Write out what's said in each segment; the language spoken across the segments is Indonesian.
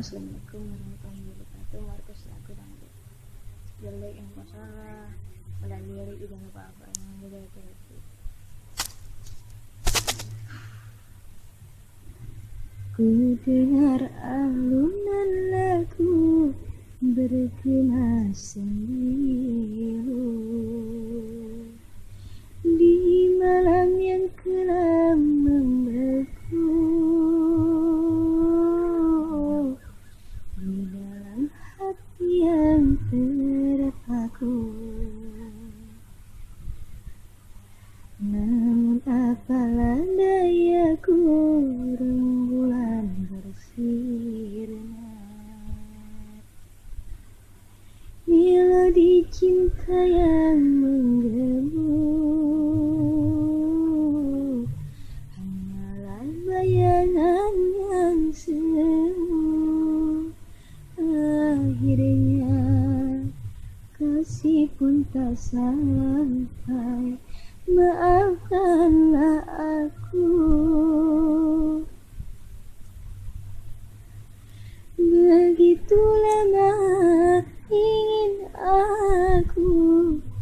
Assalamualaikum warahmatullahi wabarakatuh. Markus aku dangdut. Jelek yang kau salah, pada lirik juga nggak apa-apa. Yang boleh hati-hati. Ku dengar alunan lagu bergema sembilu di malam yang kelam membeku. Di dalam hati yang terpaku, namun apalah dayaku, rembulan bersirna. Melodi cinta yang menggemu hanyalah bayangan yang semu. Akhirnya kasih pun tak sampai, maafkanlah aku. Begitu lama ingin aku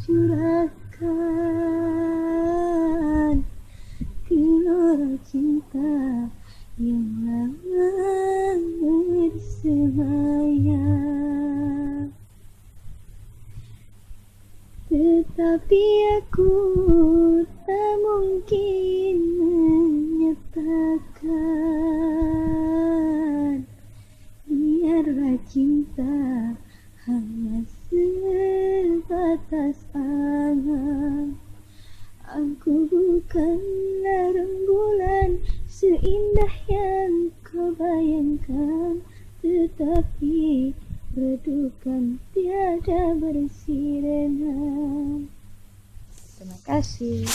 curahkan gelora cinta yang lama bersemayam, tetapi aku tak mungkin menyatakan. Biarlah cinta hanya sebatas angan. Aku bukanlah rembulan seindah yang kau bayangkan, tetapi redupan tiada bersirna. Terima kasih.